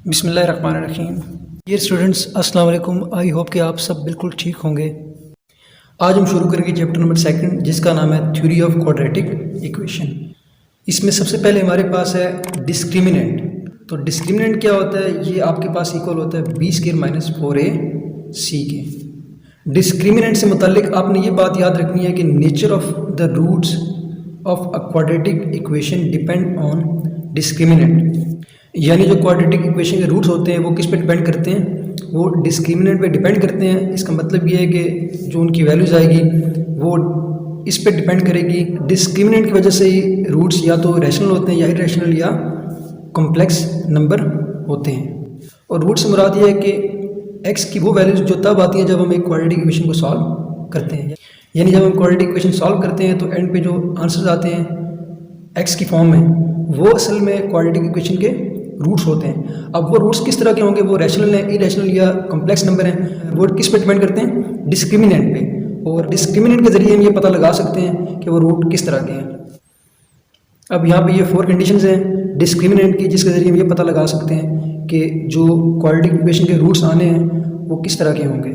बिस्मिल्लाहिर्रहमानिर्रहीम। Dear students, अस्सलाम वालेकुम। आई होप कि आप सब बिल्कुल ठीक होंगे। आज हम शुरू करेंगे चैप्टर नंबर 2 जिसका नाम है थ्योरी ऑफ क्वाड्रेटिक इक्वेशन। इसमें सबसे पहले हमारे पास है डिस्क्रिमिनेंट। तो डिस्क्रिमिनेंट क्या होता है? ये आपके पास इक्वल होता है b² - 4ac के। डिस्क्रिमिनेंट से मुतालिक आपने ये बात याद रखनी है कि nature of the roots of a quadratic equation depend on discriminant. यानी जो क्वाड्रेटिक इक्वेशन के रूट्स होते हैं वो किस पे डिपेंड करते हैं? वो डिस्क्रिमिनेंट पे डिपेंड करते हैं। इसका मतलब ये है कि जो उनकी वैल्यूज़ आएगी वो इस पे डिपेंड करेगी। डिस्क्रिमिनेंट की वजह से ही रूट्स या तो रैशनल होते हैं या इरेशनल या कॉम्प्लेक्स नंबर होते हैं। और रूट से मुराद ये है कि एक्स की वो वैल्यूज़ जो तब आती हैं जब हम एक क्वाड्रेटिक इक्वेशन को सॉल्व करते हैं। यानी जब हम क्वाड्रेटिक इक्वेशन सॉल्व करते हैं तो एंड पे जो आंसर्स आते हैं एक्स की फॉर्म में वो असल में क्वाड्रेटिक इक्वेशन के रूट्स होते हैं। अब वो रूट्स किस तरह के होंगे? वो रैशनल हैं, इरेशनल या कॉम्प्लेक्स नंबर हैं। वो किस पे डिपेंड करते हैं? डिस्क्रिमिनेंट पे। और डिस्क्रिमिनेंट के ज़रिए हम ये पता लगा सकते हैं कि वो रूट किस तरह के हैं। अब यहाँ पे ये 4 कंडीशंस हैं डिस्क्रिमिनेंट की, जिसके ज़रिए हम ये पता लगा सकते हैं कि जो क्वाड्रेटिक इक्वेशन के रूट्स आने हैं वो किस तरह के होंगे।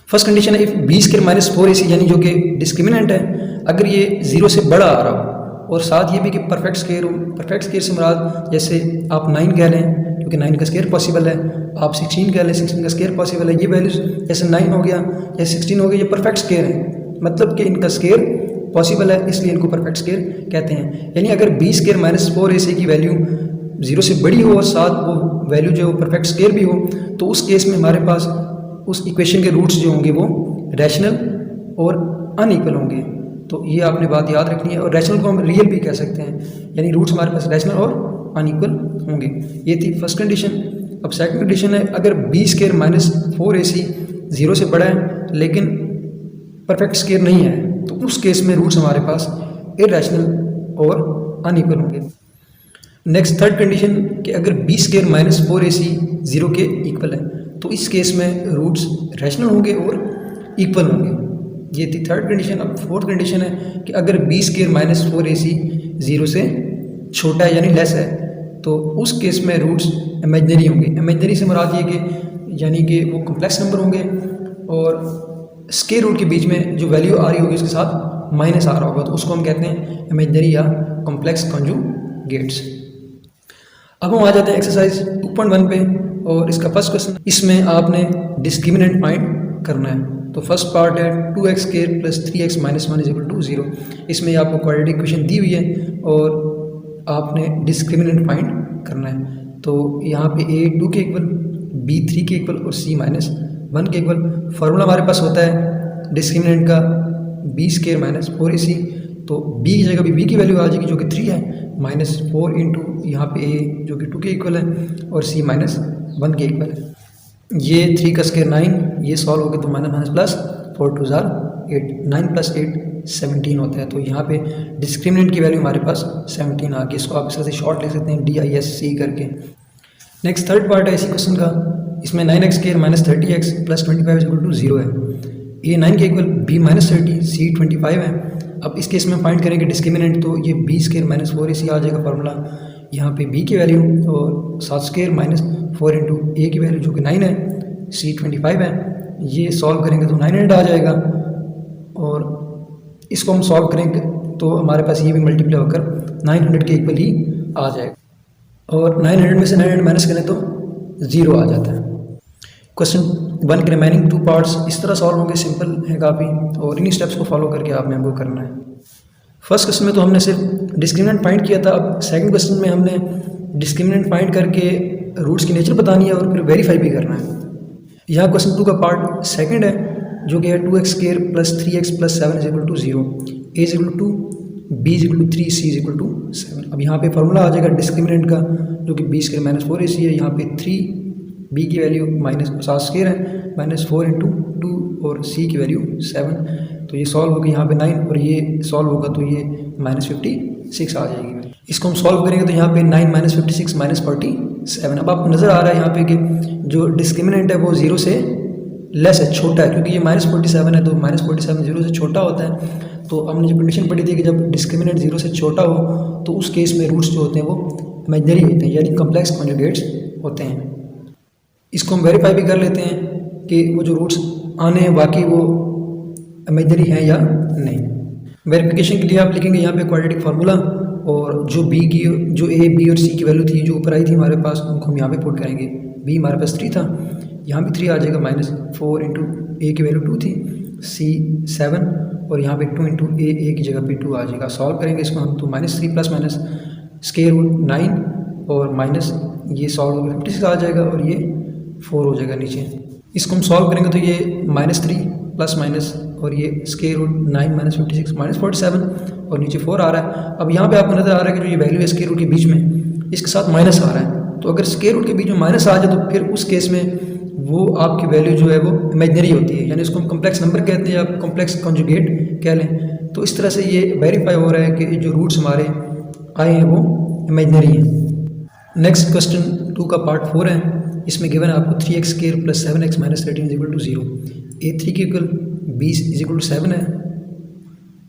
फर्स्ट कंडीशन है इफ़ b² - 4ac, यानी जो कि डिस्क्रिमिनेंट है, अगर ये 0 से बड़ा आ रहा हो और साथ ये भी कि परफेक्ट स्क्वायर हो। परफेक्ट स्क्वायर से मुराद जैसे आप 9 कह लें क्योंकि 9 का स्क्वायर पॉसिबल है, आप 16 कह लें 16 का स्क्वायर पॉसिबल है। ये वैल्यूज़ जैसे 9 हो गया या 16 हो गया, ये परफेक्ट स्क्वायर है, मतलब कि इनका स्क्वायर पॉसिबल है, इसलिए इनको परफेक्ट स्क्वायर कहते हैं। यानी अगर b² - 4ac की वैल्यू 0 से बड़ी हो और साथ वो वैल्यू जो परफेक्ट स्क्वायर भी हो, तो उस केस में हमारे पास उस इक्वेशन के रूट्स जो होंगे वो रैशनल और अनइक्वल होंगे। तो ये आपने बात याद रखनी है। और रैशनल को हम रियल भी कह सकते हैं, यानी रूट्स हमारे पास रैशनल और अनइक्वल होंगे। ये थी फर्स्ट कंडीशन। अब सेकंड कंडीशन है अगर b² - 4ac 0 से बड़ा है लेकिन परफेक्ट स्क्वायर नहीं है, तो उस केस में रूट्स हमारे पास इरेशनल और अनइक्वल होंगे। नेक्स्ट थर्ड कंडीशन कि अगर b² - 4ac 0 के इक्वल है, तो इस केस में रूट्स रैशनल होंगे और इक्वल होंगे। ये थी थर्ड कंडीशन। अब फोर्थ कंडीशन है कि अगर b² - 4ac 0 से छोटा है यानी लेस है, तो उस केस में रूट्स इमेजिनरी होंगे। इमेजिनरी से मुराद ये कि यानी कि वो कॉम्प्लेक्स नंबर होंगे और स्क्वायर रूट के बीच में जो वैल्यू आ रही होगी उसके साथ माइनस आ रहा होगा, तो उसको हम कहते हैं इमेजिनरी या कॉम्प्लेक्स कॉन्जुगेट्स। अब हम आ जाते हैं एक्सरसाइज 2.1 पे और इसका फर्स्ट क्वेश्चन, इसमें आपने डिस्क्रिमिनेंट फाइंड करना है। तो फर्स्ट पार्ट है 2x² + 3x - 1 = 0। इसमें आपको क्वाड्रेटिक इक्वेशन दी हुई है और आपने डिस्क्रिमिनेंट फाइंड करना है। तो यहाँ पे a 2 के इक्वल, b 3 के इक्वल और c - 1 के इक्वल। फार्मूला हमारे पास होता है डिस्क्रिमिनेंट का b² - 4ac, तो b की जगह भी b की वैल्यू आ जाएगी जो कि 3 है, -4 इंटू यहाँ पे a जो कि 2 के इक्वल है और c - 1 के इक्वल है। ये 3 का स्क्वायर 9, ये सॉल्व हो गया तो माइनस प्लस 4 2 ज़ार 8, 9 + 8 17 होता है। तो यहाँ पे डिस्क्रिमिनेंट की वैल्यू हमारे पास 17 आ गई। इसको आप इस तरह से शॉर्ट लिख सकते हैं DISC करके। नेक्स्ट थर्ड पार्ट है इसी क्वेश्चन का। इसमें 9x² - 30x + 25 = 0 है। a 9 के इक्वल, b - 30, c 25 है। अब इस केस में फाइंड करेंगे डिस्क्रिमिनेंट, तो ये b² - 4ac आ जाएगा फार्मूला। यहाँ पे b की वैल्यू और 7² - 4 इंटू a की वैल्यू जो कि 9 है, c 25 है। ये सॉल्व करेंगे तो 900 आ जाएगा और इसको हम सॉल्व करेंगे तो हमारे पास ये भी मल्टीप्लाई होकर 900 के इक्वल ही आ जाएगा। और 900 में से 900 माइनस करें तो 0 आ जाता है। क्वेश्चन 1 के रिमेनिंग 2 पार्ट्स इस तरह सॉल्व होंगे, सिंपल है काफ़ी, और इन्हीं स्टेप्स को फॉलो करके आपने हमको करना है। फर्स्ट क्वेश्चन में तो हमने सिर्फ डिस्क्रिमिनेंट फाइंड किया था। अब सेकंड क्वेश्चन में हमने डिस्क्रिमिनेंट फाइंड करके रूट्स की नेचर बतानी है और फिर वेरीफाई भी करना है। यहाँ क्वेश्चन 2 का पार्ट सेकंड है जो कि है 2x² + 3x + 7 = 0, a = 2, b = 3, c = 7। अब यहाँ पे फार्मूला आ जाएगा डिस्क्रिमिनेंट का जो कि b² - 4ac है। यहाँ पे 3, b की वैल्यू -7² है, -4 इंटू 2 और c की वैल्यू 7। तो ये सॉल्व होगा यहाँ पे 9 और ये सॉल्व होगा तो ये -56 आ जाएगी। इसको हम सॉल्व करेंगे तो यहाँ पे 9 - 56 - 47। अब आपको नज़र आ रहा है यहाँ पे कि जो डिस्क्रिमिनेंट है वो 0 से लेस है, छोटा है, क्योंकि ये -47 है तो -47 0 से छोटा होता है। तो हमने जो कंडीशन पढ़ी थी कि जब डिस्क्रिमिनेंट 0 से छोटा हो तो उस केस में रूट्स जो होते हैं वो इमेजिनरी होते हैं, यानी कॉम्प्लेक्स कॉन्जुगेट्स होते हैं। इसको हम वेरीफाई भी कर लेते हैं कि वो जो रूट्स आने हैं बाकी वो इमेजिनरी हैं या नहीं। वेरिफिकेशन के लिए आप लिखेंगे यहाँ पे क्वाड्रेटिक फार्मूला, और जो बी की जो ए बी और सी की वैल्यू थी जो ऊपर आई थी हमारे पास, उनको हम यहाँ पे पुट करेंगे। बी हमारे पास 3 था, यहाँ भी 3 आ जाएगा, -4 इंटू ए की वैल्यू 2 थी, सी 7 और यहाँ पे 2 इंटू ए की जगह पे 2 आ जाएगा। सॉल्व करेंगे इसको हम तो -3 प्लस माइनस स्क्वायर रूट 9 और माइनस ये सॉल्व होकर 56 आ जाएगा और ये 4 हो जाएगा नीचे। इसको हम सॉल्व करेंगे तो ये -3 प्लस माइनस और ये स्क्वायर रूट 9 माइनस 56 -47 और नीचे 4 आ रहा है। अब यहाँ पे आपको नजर आ रहा है कि जो ये वैल्यू है स्क्वायर रूट के बीच में, इसके साथ माइनस आ रहा है, तो अगर स्क्वायर रूट के बीच में माइनस आ जाए तो फिर उस केस में वो आपकी वैल्यू जो है वो इमेजिनरी होती है, यानी इसको हम कॉम्प्लेक्स नंबर कहते हैं या कॉम्प्लेक्स कॉन्जुगेट कह लें। तो इस तरह से ये वेरीफाई हो रहा है कि जो रूट्स हमारे आए हैं वो इमेजिनरी हैं। नेक्स्ट क्वेश्चन 2 का पार्ट 4 है। इसमें गिवन है आपको 3x² plus 7x minus 13 is equal to 0। a3 की equal b is equal to 7 है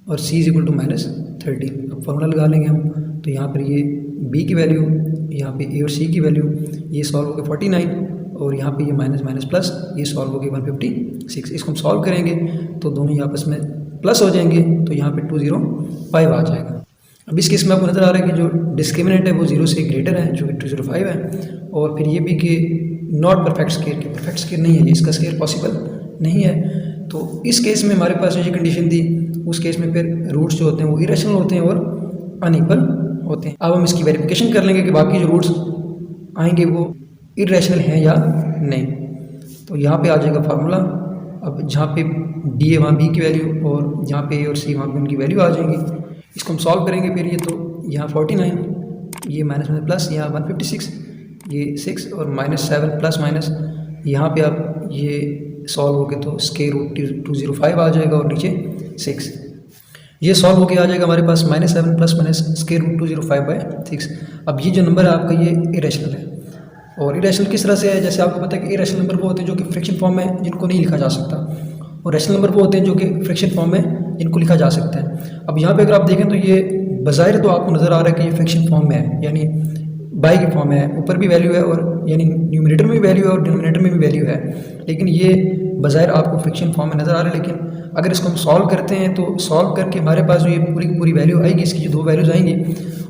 और c इज इक्वल टू -13। अब फॉर्मूला लगा लेंगे हम, तो यहाँ पर ये b की वैल्यू, यहाँ पे a और c की वैल्यू, ये सॉल्व हो गया 49 और यहाँ पे ये माइनस माइनस प्लस, ये सॉल्व हो गया 156। इसको हम सॉल्व करेंगे तो दोनों ही आपस में प्लस हो जाएंगे, तो यहाँ पे 205 आ जाएगा। अब इस केस में आपको नज़र आ रहा है कि जो डिस्क्रिमिनेंट है वो 0 से ग्रेटर है, जो कि 205 है, और फिर ये भी कि नॉट परफेक्ट स्क्वायर, की परफेक्ट स्क्वायर नहीं है, ये इसका स्क्वायर पॉसिबल नहीं है। तो इस केस में हमारे पास जो कंडीशन थी, उस केस में फिर रूट्स जो होते हैं वो इरेशनल होते हैं और अनइक्वल होते हैं। अब हम इसकी वेरिफिकेशन कर लेंगे कि बाकी जो रूट्स आएंगे वो इरेशनल हैं या नहीं। तो यहाँ पे आ जाएगा फार्मूला। अब जहाँ पे डी है वहाँ बी की वैल्यू और जहाँ पे ए और सी वहाँ पे उनकी वैल्यू आ जाएंगी। इसको हम सॉल्व करेंगे फिर ये, तो यहाँ 49, ये माइनस में प्लस, यहाँ 156, ये 6 और -7 प्लस माइनस, यहाँ पे आप ये सॉल्व हो गए तो स्क्वायर रूट 205 आ जाएगा और नीचे 6। ये सॉल्व होके आ जाएगा हमारे पास -7 प्लस माइनस स्क्वायर रूट 205/6। अब ये जो नंबर है आपका ये इरेशनल है, और इरेशनल किस तरह से है, जैसे आपको पता है कि इरेशनल नंबर वो होते हैं जो कि फ्रैक्शन फॉर्म में जिनको नहीं लिखा जा सकता, और रैशनल नंबर वो होते हैं जो कि फ्रैक्शन फॉर्म में जिनको लिखा जा सकता है। अब यहाँ पे अगर आप देखें तो ये बज़ाहिर तो आपको नज़र आ रहा है कि ये फ्रैक्शन फॉर्म में है, यानी बाई की फॉर्म है, ऊपर भी वैल्यू है और यानी न्यूमरेटर में भी वैल्यू है और डिनोमिनेटर में भी वैल्यू है, लेकिन ये बज़ाहिर आपको फ्रैक्शन फॉर्म में नज़र आ रहा है। लेकिन अगर इसको हम सॉल्व करते हैं तो सॉल्व करके हमारे पास जो ये पूरी की पूरी वैल्यू आएगी, इसकी जो 2 वैल्यूज़ आएंगी,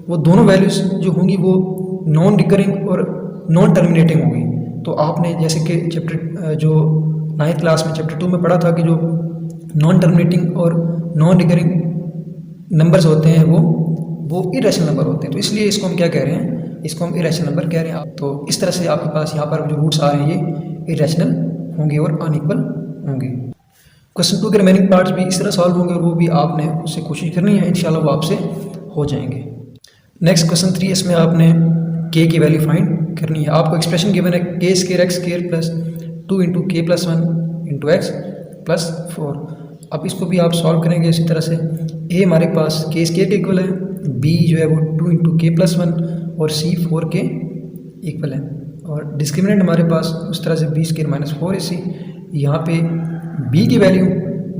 वो दोनों वैल्यूज़ जो होंगी वो नॉन रिकरिंग और नॉन टर्मिनेटिंग होगी। तो आपने जैसे कि चैप्टर जो 9th क्लास में चैप्टर 2 में पढ़ा था कि जो नॉन टर्मिनेटिंग और नॉन रिकरिंग नंबर्स होते हैं वो इरेशनल नंबर होते हैं। तो इसलिए इसको हम क्या कह रहे हैं, इसको हम इरेशनल नंबर कह रहे हैं। तो इस तरह से आपके पास यहाँ पर जो रूट्स आ रहे हैं ये इरेशनल होंगे और अनइक्वल होंगे। क्वेश्चन 2 के रिमेनिंग पार्ट्स भी इस तरह सॉल्व होंगे और वो भी आपने उससे कोशिश करनी है, इंशाल्लाह वो आपसे हो जाएंगे। नेक्स्ट क्वेश्चन 3, इसमें आपने k की वैल्यू फाइंड करनी है। आपको एक्सप्रेशन गिवन है k² plus 2 into k plus 1 into x plus 4। अब इसको भी आप सॉल्व करेंगे इसी तरह से। a हमारे पास k² के इक्वल है, b जो है वो 2 इंटू k प्लस 1 और c 4 के इक्वल है, और डिस्क्रिमिनेंट हमारे पास उस तरह से b² माइनस 4ac। यहाँ पे b की वैल्यू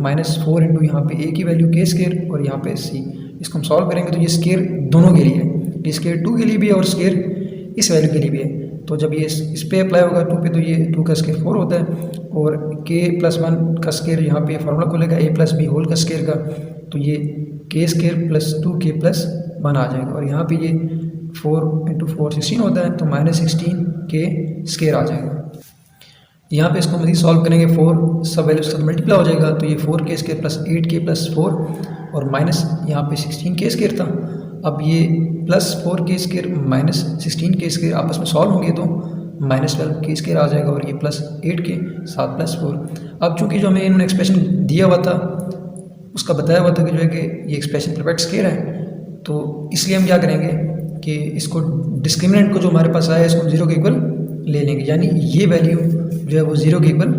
-4 इंटू यहाँ पे a की वैल्यू k² और यहाँ पे c। इसको हम सॉल्व करेंगे तो ये स्क्वायर दोनों के लिए है, ये स्क्वायर 2 के लिए भी है और स्क्वायर इस वैल्यू के लिए भी है। तो जब ये इस पे अप्लाई होगा 2 पे, तो ये 2 का स्क्वायर 4 होता है, और k प्लस 1 का स्क्वायर यहाँ पे फार्मूला खोलेगा a प्लस बी होल का स्क्वायर का, तो ये k² प्लस 2k प्लस 1 आ जाएगा, और यहाँ पे ये 4 इंटू 4 16 होता है, तो -16k² आ जाएगा। यहाँ पे इसको मज़ीद सॉल्व करेंगे, 4 सब वैल्यू से मल्टीप्लाई हो जाएगा, तो ये 4k² प्लस 8k प्लस 4 और माइनस यहाँ पे 16k² था। अब ये प्लस 4k² माइनस 16k² आपस में सॉल्व होंगे तो -12k² आ जाएगा, और ये प्लस 8k 7 प्लस 4। अब चूँकि जो हमें इन्होंने एक्सप्रेशन दिया हुआ था उसका बताया हुआ था कि जो है कि ये एक्सप्रेशन परफेक्ट स्क्वायर है, तो इसलिए हम क्या करेंगे कि इसको डिस्क्रिमिनेंट को जो हमारे पास आया है इसको 0 के इक्वल ले लेंगे, यानी ये वैल्यू जो है वो 0 के इक्वल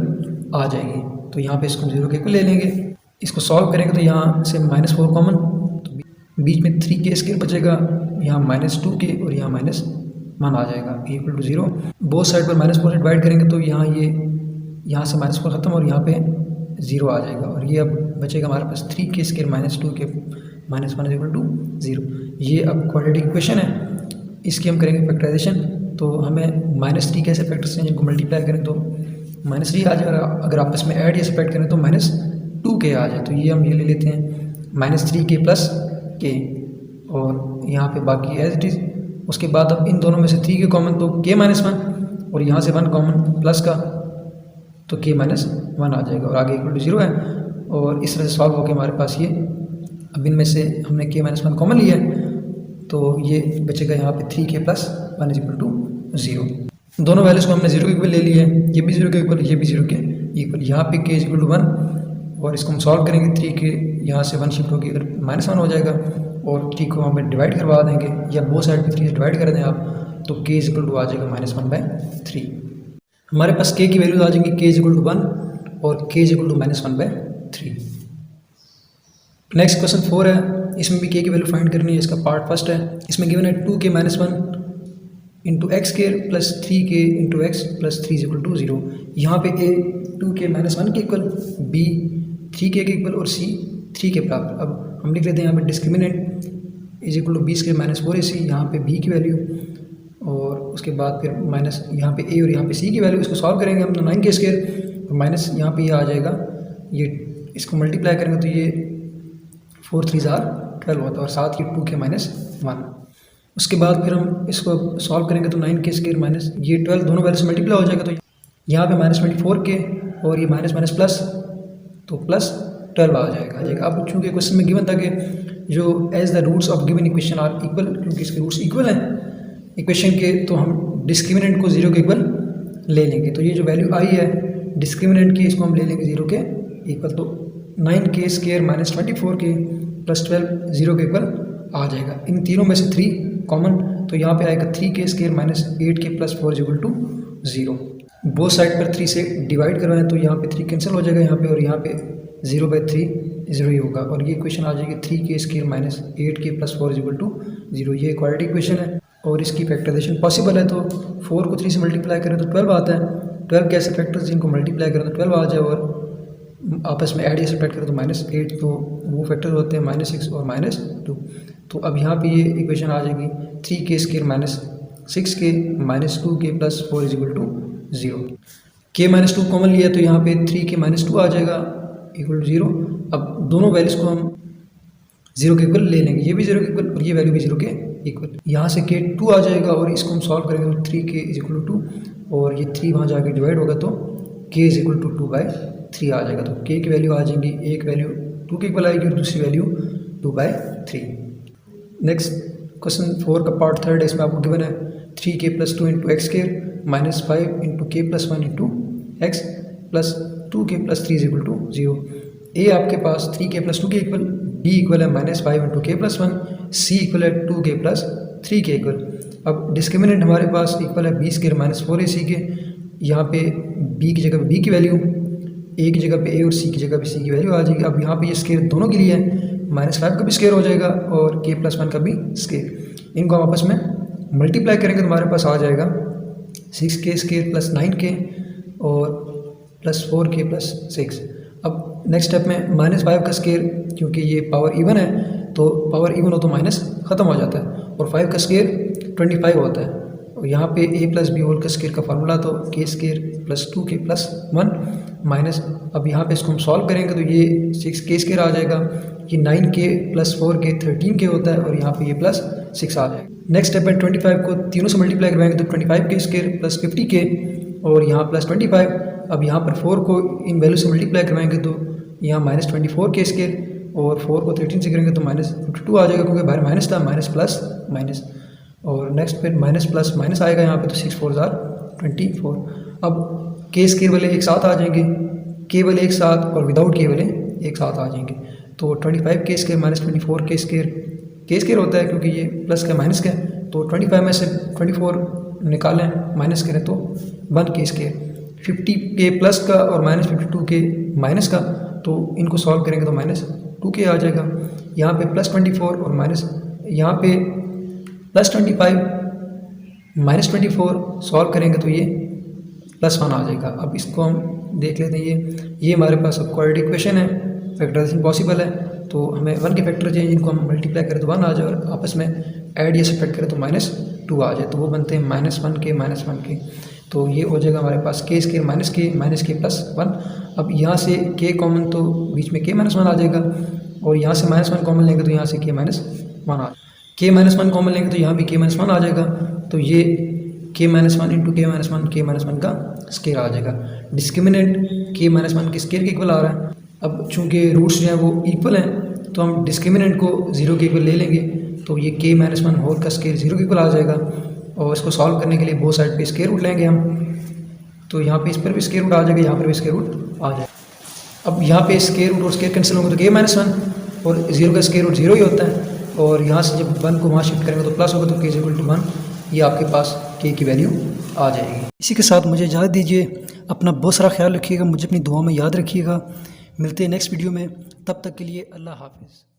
आ जाएगी। तो यहाँ पे इसको 0 के इक्वल ले लेंगे। इसको सॉल्व करेंगे तो यहाँ से -4 कॉमन, तो बीच में 3k² बचेगा, यहाँ -2k और यहाँ -1 आ जाएगा, इक्वल टू 0। बोथ साइड पर -4 से डिवाइड करेंगे तो यहाँ यहाँ से -4 ख़त्म और यहाँ पे 0 आ जाएगा, और ये अब बचेगा हमारे पास 3k² -2k -1 इक्वल टू 0। ये अब क्वाड्रेटिक इक्वेशन है, इसकी हम करेंगे फैक्टराइजेशन। तो हमें -3 कैसे फैक्टर्स हैं जिनको मल्टीप्लाई करें तो -3 आ जाएगा। अगर आपस में ऐड या सब्ट्रैक्ट करें तो -2k आ जाए। तो ये हम ये ले लेते हैं -3k प्लस k, और यहाँ पे बाकी एज इट इज़। उसके बाद अब इन दोनों में से 3k कॉमन तो k-1, और यहाँ से 1 कॉमन प्लस का तो k-1 आ जाएगा, और आगे इक्वल टू 0 है। और इस तरह से सॉल्व होकर हमारे पास ये, अब इनमें से हमने k-1 कॉमन लिया है तो ये बचेगा यहाँ पे 3k plus 1 is equal to 0। दोनों वैल्यूज़ को हमने 0 के इक्वल ले लिए हैं, ये भी 0 के इक्वल, ये भी 0 के इक्वल। यहाँ पे k इज इक्वल टू 1, और इसको हम सॉल्व करेंगे 3k यहाँ से 1 शिफ्ट होगी इधर -1 हो जाएगा, और 3 को हमें डिवाइड करवा देंगे, या बोथ साइड पे 3 से डिवाइड कर दें आप, तो k इज इक्वल टू आ जाएगा -1/3। हमारे पास k की वैल्यूज आ जाएंगी k इज इक्वल टू 1 और k is equal to -1/3। Next question 4 है, इसमें भी k की वैल्यू फाइंड करनी है। इसका पार्ट फर्स्ट है, इसमें गिवन है 2k-1 into x square plus 3k into x plus 3 is equal to 0। यहाँ पे a 2k-1 के इक्वल, b 3k के इक्वल और c 3 के बराबर। अब हम लिख लेते हैं यहाँ पे discriminant is equal to b square minus 4ac, यहाँ पे b की वैल्यू, और उसके बाद फिर माइनस यहाँ पे a और यहाँ पे c की वैल्यू। इसको सॉल्व करेंगे हम तो 9k स्क्वायर और माइनस यहाँ पे ये आ जाएगा, ये इसको मल्टीप्लाई करेंगे तो ये 4 3 12 होता है, और साथ ही 2k-1। उसके बाद फिर हम इसको सॉल्व करेंगे तो 9k स्क्वायर माइनस ये 12 दोनों वैल्यू से मल्टीप्लाई हो जाएगा, तो यहाँ पे -24k और ये माइनस प्लस, तो प्लस 12 आ जाएगा। अब चूँकि क्वेश्चन में गिवन था कि जो as the roots of given equation are equal, क्योंकि इसके रूट्स इक्वल हैं इक्वेशन के, तो हम डिस्क्रिमिनेंट को 0 के इक्वल ले लेंगे। तो ये जो वैल्यू आई है डिस्क्रिमिनेंट की, इसको हम ले लेंगे 0 के इक्वल, तो 9k square minus 24k plus 12 0 के इक्वल आ जाएगा। इन तीनों में से 3 कॉमन, तो यहाँ पे आएगा 3k square minus 8k plus 4 is equal to 0। Both side पर 3 से डिवाइड करवाएं तो यहाँ पे 3 कैंसिल हो जाएगा यहाँ पे, और यहाँ पे 0/3 0 ही होगा, और ये इक्वेशन आ जाएगी 3k square minus 8k plus 4 is equal to 0। ये क्वाड्रेटिक इक्वेशन है और इसकी फैक्टराइजेशन पॉसिबल है। तो 4 को 3 से मल्टीप्लाई करें तो 12 आता है। 12 के ऐसे फैक्टर्स जिनको मल्टीप्लाई करें तो 12 आ जाए, और आपस में ऐड या सब्ट्रैक्ट करें तो -8, तो वो फैक्टर्स होते हैं -6 और -2। तो अब यहाँ पे ये इक्वेशन आ जाएगी 3k square minus 6k minus 2k plus 4 is equal to 0। k-2 common लिया तो यहाँ पे 3k-2 आ जाएगा इक्वल टू 0। अब दोनों वैल्यूज़ को हम 0 के इक्वल ले लेंगे, ये भी 0 के इक्वल और ये वैल्यू भी 0 के इक्वल। यहाँ से k 2 आ जाएगा, और इसको हम सॉल्व करेंगे तो 3k इज इक्वल टू 2, और ये 3 वहाँ जाके डिवाइड होगा तो k इज इक्वल टू 2/3 आ जाएगा। तो k की वैल्यू आ जाएंगी, एक वैल्यू 2 के इक्वल आएगी और दूसरी वैल्यू 2/3। नेक्स्ट क्वेश्चन 4 का पार्ट थर्ड है, इसमें आपको गिवन है 3k plus 2 into x square minus 5 into k plus 1 into x plus 2k plus 3 is equal to 0। ए आपके पास 3k प्लस 2 के इक्वल, बी इक्वल है -5 इंटू k प्लस 1, सी इक्वल है 2k प्लस 3 के इक्वल। अब डिस्क्रिमिनेंट हमारे पास इक्वल है b स्क्वायर माइनस 4ac के, यहाँ पे b की जगह पे b की वैल्यू, a की जगह पे a और c की जगह पे c की वैल्यू आ जाएगी। अब यहाँ पे ये स्क्वायर दोनों के लिए है, -5 का भी स्क्वायर हो जाएगा और k प्लस 1 का भी स्क्वायर। इनको हम आपस में मल्टीप्लाई करेंगे तो हमारे पास आ जाएगा 6k स्क्वायर प्लस 9k और प्लस 4k प्लस 6। अब नेक्स्ट स्टेप में -5 का स्क्वायर, क्योंकि ये पावर इवन है तो पावर इवन हो तो माइनस ख़त्म हो जाता है, और 5 का स्क्वायर 25 होता है। और यहाँ पे a प्लस बी होल का स्क्वायर का फार्मूला तो k square plus 2k plus 1 minus, अब यहाँ पे इसको हम सॉल्व करेंगे तो ये 6k स्क्वायर आ जाएगा, ये 9k प्लस 4k 13k होता है, और यहाँ पे ये प्लस 6 आ जाएगा। नेक्स्ट स्टेप में 25 को तीनों से मल्टीप्लाई करवाएंगे तो 25k स्क्वायर प्लस 50k और यहाँ प्लस 25। अब यहाँ पर 4 को इन वैल्यू से मल्टीप्लाई करवाएंगे तो यहाँ -24k स्क्वायर, और 4 को 13 से करेंगे तो -52 आ जाएगा, क्योंकि बाहर माइनस था, माइनस प्लस माइनस, और नेक्स्ट फिर माइनस प्लस माइनस आएगा यहाँ पे, तो 6 4 24। अब k स्क्वायर वाले एक साथ आ जाएंगे, k वाले एक साथ और विदाउट k वाले एक साथ आ जाएंगे, तो 25k square minus 24k square, k square होता है क्योंकि ये प्लस का माइनस का, तो 25 में से 24 निकालें माइनस करें तो 1k स्क्वायर, 50k प्लस का और -52k माइनस का, तो इनको सॉल्व करेंगे तो -2k आ जाएगा। यहाँ पे +24 और माइनस, यहाँ पे +25 -24 सॉल्व करेंगे तो ये +1 आ जाएगा। अब इसको हम देख लेते हैं, ये हमारे पास अब क्वाड्रेटिक इक्वेशन है, फैक्टराइजेशन पॉसिबल है, तो हमें 1 के फैक्टर चाहिए जिनको हम मल्टीप्लाई करें तो 1 आ जाए, और आपस में ऐड या सब्ट्रैक्ट करें तो 2 आ जाए, तो वो बनते हैं -1k। तो ये हो जाएगा हमारे पास k स्क्वायर माइनस के प्लस 1। अब यहाँ से k कॉमन, तो बीच में k-1 आ जाएगा, और यहाँ से -1 कॉमन लेंगे तो यहाँ से k-1 आ k-1 कॉमन लेंगे तो यहाँ भी k-1 आ जाएगा। तो ये k-1 इंटू k-1 का स्केयर आ जाएगा। डिस्क्रिमिनेंट k-1 के स्केयर के इक्वल आ रहा है। अब चूँकि रूट्स जो हैं वो इक्वल हैं, तो हम डिस्क्रिमिनेंट को 0 के इक्वल ले लेंगे, तो ये k-1 होल का स्केयर 0 के इक्वल आ जाएगा। और इसको सॉल्व करने के लिए बोथ साइड पे स्केयर रूट लेंगे हम, तो यहाँ पे इस पर भी स्केयर रूट आ जाएगा, यहाँ पर भी स्केयर रूट आ जाएगा। अब यहाँ पे स्केयर रूट और स्केयर कैंसिल होंगे तो k-1 और 0 का स्केयर रूट 0 ही होता है, और यहाँ से जब 1 को वहाँ शिफ्ट करेंगे तो प्लस होगा, तो k=1, ये आपके पास k की वैल्यू आ जाएगी। इसी के साथ मुझे इजाज़त दीजिए, अपना बहुत सारा ख्याल रखिएगा, मुझे अपनी दुआ में याद रखिएगा। मिलते हैं नेक्स्ट वीडियो में, तब तक के लिए अल्लाह हाफिज़।